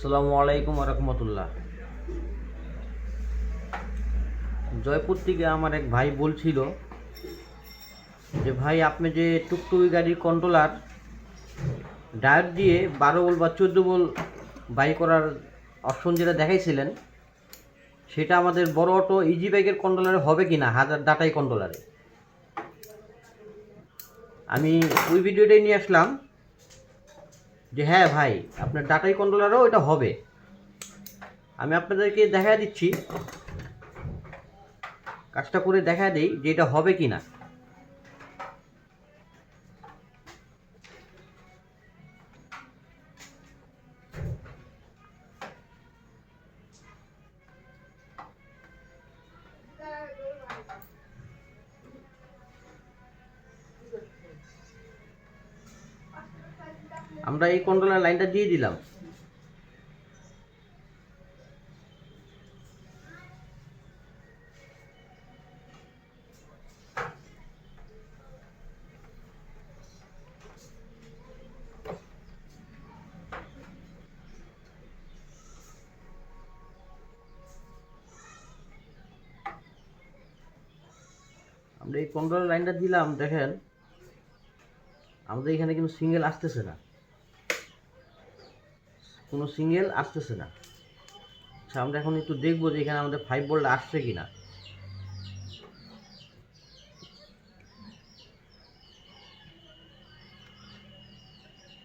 আসসালামু আলাইকুম রহমতুল্লাহ। জয়পুর থেকে আমার এক ভাই বলছিল যে ভাই আপনি যে টুকটুকি গাড়ির কন্ট্রোলার ডায়োড দিয়ে 12 ভোল্ট বা 14 ভোল্ট বাই করার অপশন যেটা দেখাইছিলেন সেটা আমাদের বড় অটো ইজি বাইকের কন্ট্রোলারে হবে কি না, হাজার ডাটাই কন্ট্রোলারে। আমি ওই ভিডিওটাই নিয়ে আসলাম যে হ্যাঁ ভাই আপনার ডাটাই কন্ট্রোলারও এটা হবে। আমি আপনাদেরকে দেখা দিচ্ছি, কাজটা করে দেখা দেই যে এটা হবে কি না। আমরা এই কন্ট্রোলার লাইনটা দিয়ে দিলাম। আমরা এই কন্ট্রোলার লাইনটা দিলাম, দেখেন আমাদের এখানে কিন্তু সিঙ্গেল আসতেছে না, কোনো সিঙ্গেল আসতেছে না। আচ্ছা আমরা এখন একটু দেখবো যে এখানে আমাদের 5 ভোল্ট আসছে কিনা।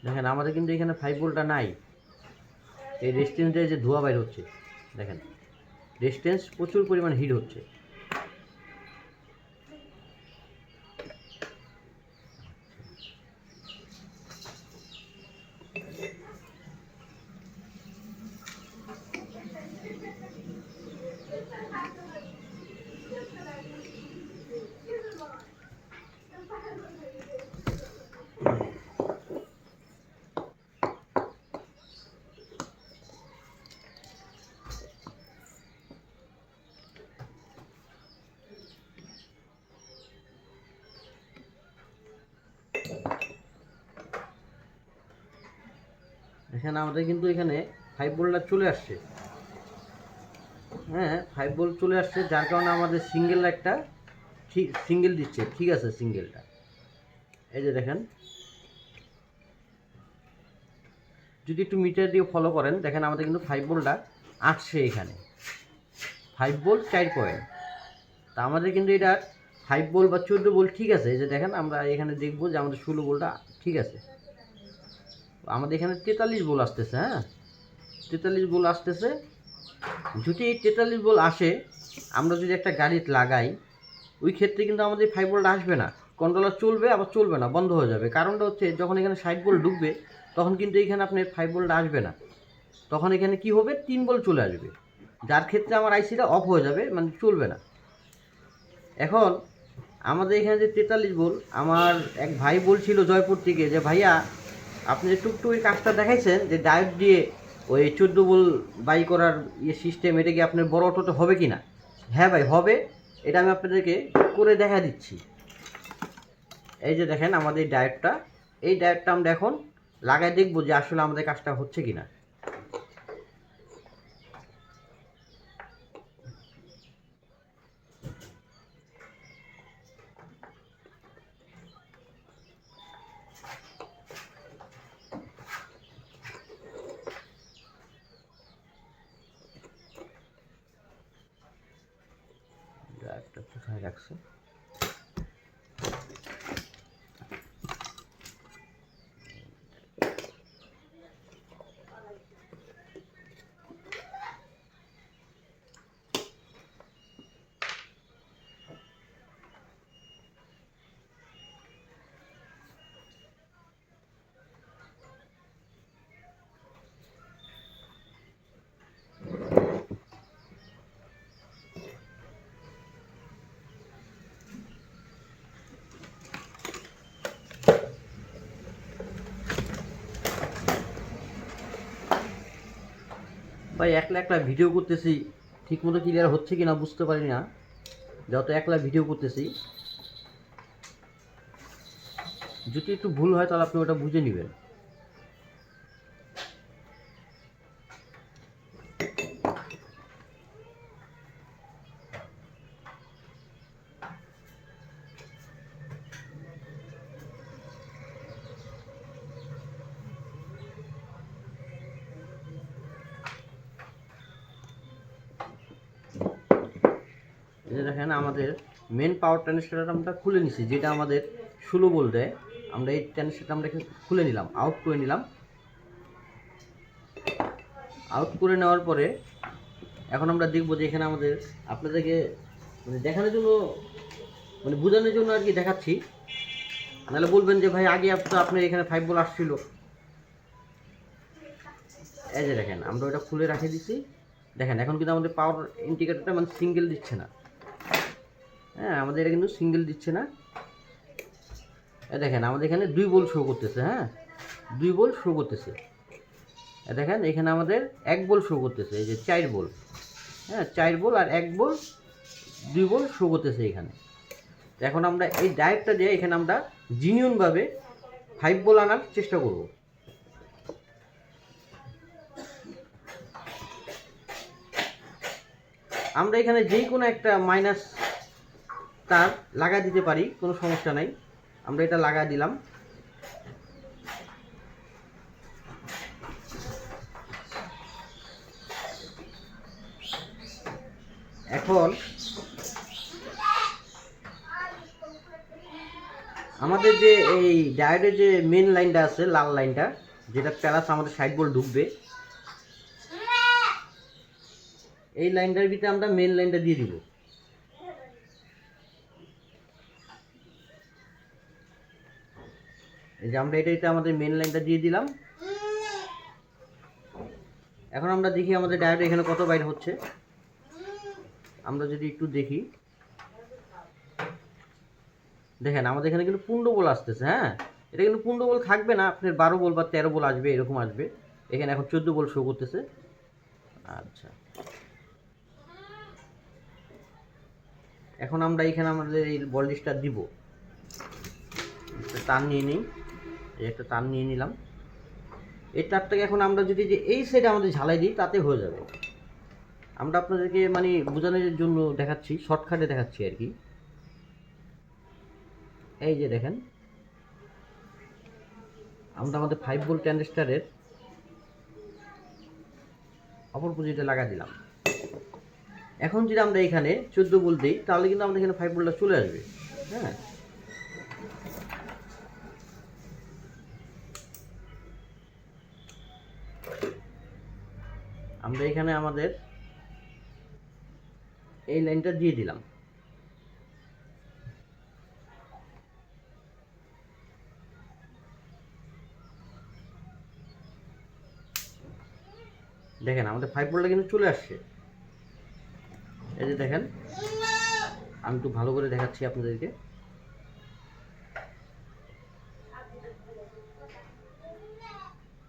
দেখেন আমাদের কিন্তু এখানে 5 ভোল্টটা নাই। এই রেজিস্ট্যান্সে যে ধোঁয়া বাইর হচ্ছে, দেখেন রেজিস্ট্যান্স প্রচুর পরিমাণ হিট হচ্ছে। এখানে আমাদের কিন্তু এখানে 5 ভোল্টটা চলে আসছে। হ্যাঁ 5 ভোল্ট চলে আসছে, যার কারণে আমাদের সিঙ্গেল একটা ঠিক সিঙ্গেল দিচ্ছে, ঠিক আছে সিঙ্গেলটা। এই যে দেখেন, যদি একটু মিটার দিয়ে ফলো করেন দেখেন আমাদের কিন্তু 5 ভোল্টটা আসছে এখানে, 5 ভোল্ট 4 পয়েন্ট। তা আমাদের কিন্তু এটা 5 ভোল্ট বা 14 ভোল্ট ঠিক আছে। এই যে দেখেন আমরা এখানে দেখবো যে আমাদের 16 ভোল্টটা ঠিক আছে। আমাদের এখানে 43 ভোল্ট আসতেছে। হ্যাঁ 43 ভোল্ট আসতেছে। যদি এই 43 ভোল্ট আসে, আমরা যদি একটা গাড়ি লাগাই ওই ক্ষেত্রে কিন্তু আমাদের 5 ভোল্ট আসবে না, কন্ট্রোলার চলবে আবার চলবে না, বন্ধ হয়ে যাবে। কারণটা হচ্ছে যখন এখানে 60 ভোল্ট ঢুকবে তখন কিন্তু এখানে আপনার 5 ভোল্ট আসবে না, তখন এখানে কি হবে 3 ভোল্ট চলে আসবে, যার ক্ষেত্রে আমার আইসিটা অফ হয়ে যাবে, মানে চলবে না। এখন আমাদের এখানে যে 43 ভোল্ট, আমার এক ভাই বলছিল জয়পুর থেকে যে ভাইয়া আপনি যে টুকটুকি কাজটা দেখাইছেন যে ডায়োড দিয়ে ওই 14 ভোল্ট বাই করার সিস্টেম, এটা কি আপনার বড় অটোতে হবে কি না। হ্যাঁ ভাই হবে, এটা আমি আপনাদেরকে করে দেখা দিচ্ছি। এই যে দেখেন আমাদের এই ডায়োডটা আমরা এখন লাগাই দেখবো যে আসলে আমাদের কাজটা হচ্ছে কি না। ডায়োডটা কোথায় রাখছে। ভাই একলা একলা ভিডিও করতেছি, ঠিকমতো ক্লিয়ার হচ্ছে কি না বুঝতে পারি না, যত একলা ভিডিও করতেছি। যদি একটু ভুল হয় তাহলে আপনি ওটা বুঝে নেবেন। দেখেন আমাদের মেন পাওয়ার ট্রানজিস্টারটা আমরা খুলে নিছি, যেটা আমাদের 16 ভোল্ট দেয়। আমরা এই ট্রানজিস্টারটা আমরা খুলে নিলাম, আউট করে নিলাম। আউট করে নেওয়ার পরে এখন আমরা দেখবো যে এখানে আমাদের আপনাদেরকে মানে দেখানোর জন্য মানে বোঝানোর জন্য আর কি দেখাচ্ছি, নাহলে বলবেন যে ভাই আগে আপনার এখানে 5 ভোল্ট আসছিল। এই যে দেখেন আমরা ওটা খুলে রাখে দিচ্ছি। দেখেন এখন কিন্তু আমাদের পাওয়ার ইন্ডিকেটরটা মানে সিঙ্গেল দিচ্ছে না। হ্যাঁ, আমাদের এটা কিন্তু সিঙ্গেল দিচ্ছে না। দেখেন আমাদের এখানে 2 ভোল্ট শো করতেছে। হ্যাঁ, 2 ভোল্ট শো করতেছে। দেখেন এখানে আমাদের 1 ভোল্ট শো করতেছে, এই যে 4 ভোল্ট। হ্যাঁ, 4 ভোল্ট আর 1 ভোল্ট, 2 ভোল্ট শো করতেছে এখানে। এখন আমরা এই ডায়োডটা দিয়ে এখানে আমরা জিনিয়নভাবে 5 ভোল্ট আনার চেষ্টা করব। আমরা এখানে যে কোনো একটা মাইনাস তার লাগা দিতে পারি, কোনো সমস্যা নাই। আমরা এটা লাগা দিলাম। এখন আমাদের যে এই ডায়োডের যে মেন লাইনটা আছে, লাল লাইনটা, যেটা প্লাস আমাদের 60 ভোল্ট ঢুকবে, এই লাইনটার ভিতরে আমরা মেন লাইনটা দিয়ে দিব। এই যে আমরা এটা আমাদের মেন লাইনটা দিয়ে দিলাম। এখন আমরা দেখি আমাদের ডায়োড এখানে কত বাইর হচ্ছে। আমরা যদি একটু দেখি, দেখেন আমাদের এখানে কিন্তু 15 ভোল্ট আসতেছে। হ্যাঁ, এটা কিন্তু 15 ভোল্ট থাকবে না, আপনার 12 ভোল্ট বা 13 ভোল্ট আসবে, এরকম আসবে। এখানে এখন 14 ভোল্ট শো করতেছে। আচ্ছা, এখন আমরা এখানে আমাদের এই ভোল্টেজটা দিব। একটা তার নিয়ে নিই, একটা তার নিয়ে নিলাম। এই তারটাকে এখন আমরা যদি যে এই সাইডে আমাদের ঝালাই দিই, তাতে হয়ে যাবে। আমরা আপনাদেরকে মানে বোঝানোর জন্য দেখাচ্ছি, শর্টকাটে দেখাচ্ছি আর কি। এই যে দেখেন আমরা আমাদের 5 ভোল্ট ট্রানজিস্টারের অপর পজিটে লাগা দিলাম। এখন যদি আমরা এখানে 14 ভোল্ট দিই, তাহলে কিন্তু আমাদের এখানে 5 ভোল্টটা চলে আসবে। হ্যাঁ, আমরা এখানে আমাদের এই লাইনটা দিয়ে দিলাম। দেখেন আমাদের 5 ভোল্টটা কিন্তু চলে আসছে। এই যে দেখেন, আমি একটু ভালো করে দেখাচ্ছি আপনাদেরকে।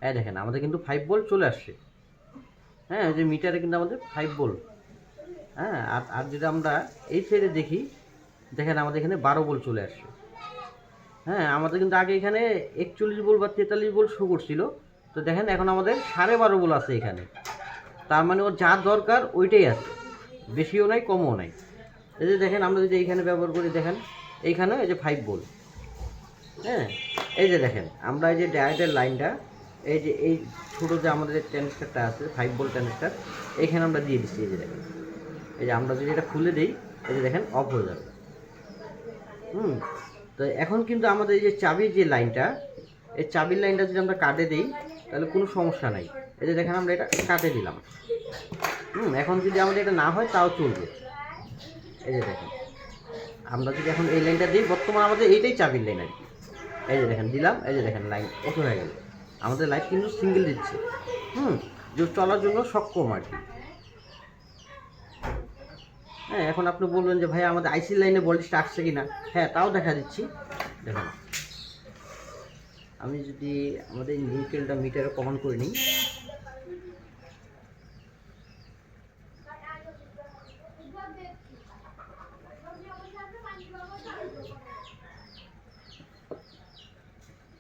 এই দেখেন আমাদের কিন্তু 5 ভোল্ট চলে আসছে। হ্যাঁ, যে মিটারে কিন্তু আমাদের 5 ভোল্ট। হ্যাঁ, আর যদি আমরা এই সাইডে দেখি, দেখেন আমাদের এখানে 12 ভোল্ট চলে আসছে। হ্যাঁ, আমাদের কিন্তু আগে এখানে 41 ভোল্ট বা 43 ভোল্ট শো করছিল। তো দেখেন এখন আমাদের 12.5 ভোল্ট আছে এখানে। তার মানে ওর যা দরকার ওইটাই আছে, বেশিও নাই কমও নাই। এই যে দেখেন আমরা যদি এইখানে ব্যবহার করি, দেখেন এইখানে এই যে 5 ভোল্ট। হ্যাঁ, এই যে দেখেন আমরা এই যে ডায়োডের লাইনটা, এই যে এই ছোটো যে আমাদের ট্রানজিস্টারটা আছে 5 ভোল্ট ট্রানজিস্টার, এইখানে আমরা দিয়ে দিচ্ছি। এই যে দেখেন, এই যে আমরা যদি এটা খুলে দিই, এই যে দেখেন অফ হয়ে যাবে। তো এখন কিন্তু আমাদের এই যে চাবির যে লাইনটা, এই চাবির লাইনটা যদি আমরা কাটে দিই, তাহলে কোনো সমস্যা নাই। এই যে দেখেন আমরা এটা কাটে দিলাম। এখন যদি আমাদের এটা না হয় তাও চলবে। এই যে দেখেন আমরা যদি এখন এই লাইনটা দিই, বর্তমানে আমাদের এইটাই চাবির লাইন আর কি। এই যে দেখেন দিলাম, এই যে দেখেন লাইন অটো হয়ে গেল। আমাদের লাইট কিন্তু সিঙ্গেল দিচ্ছে, যে চলার জন্য সক্ষম আর কি। হ্যাঁ, এখন আপনি বলবেন যে ভাই আমাদের আইসি লাইনে ভোল্টেজটা আসছে কি না। হ্যাঁ, তাও দেখা দিচ্ছি। দেখেন আমি যদি আমাদের নিউট্রালটা মিটারে কমান করে নিই,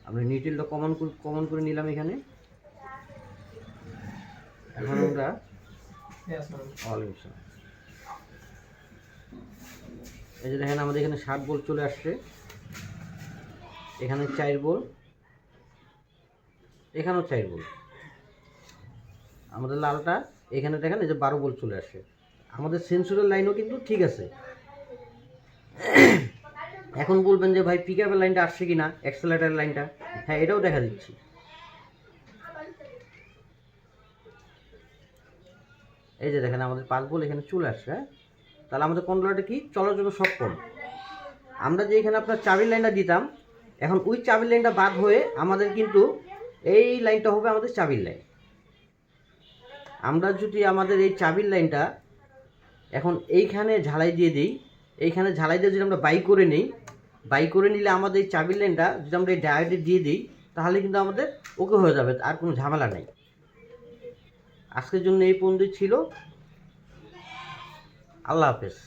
আমরা নিউট্রালটা কমন করে নিলাম এখানে। এখন আমরা এই যে দেখেন আমাদের এখানে 60 ভোল্ট চলে আসছে, এখানে 4 ভোল্ট, এখানেও 4 ভোল্ট। আমাদের লালটা এখানে দেখেন এই যে 12 ভোল্ট চলে আসছে। আমাদের সেন্সরের লাইনও কিন্তু ঠিক আছে। এখন বলবেন যে ভাই পিক আপের লাইনটা আসছে কি না, অ্যাক্সেলারেটার লাইনটা, হ্যাঁ এটাও দেখা দিচ্ছি। এই যে দেখেন আমাদের 5 ভোল্ট এখানে চলে আসছে। হ্যাঁ, তাহলে আমাদের কন্ট্রোলারটা কি চলার জন্য সক্ষম। আমরা যে এখানে আপনার চাবির লাইনটা দিতাম, এখন ওই চাবির লাইনটা বাদ হয়ে আমাদের কিন্তু এই লাইনটা হবে আমাদের চাবির লাইন। আমরা যদি আমাদের এই চাবির লাইনটা এখন এইখানে ঝালাই দিয়ে দিই, এইখানে ঝালাই দিয়ে যদি আমরা বাই করে নিই, বাই করে নিলে আমাদের এই চাবির লাইনটা যদি আমরা এই ডায়োডে দিয়ে দিই, তাহলে কিন্তু আমাদের ওকে হয়ে যাবে, আর কোনো ঝামেলা নেই। আজকের জন্য এই পর্যন্তই ছিল। আল্লাহ হাফেজ।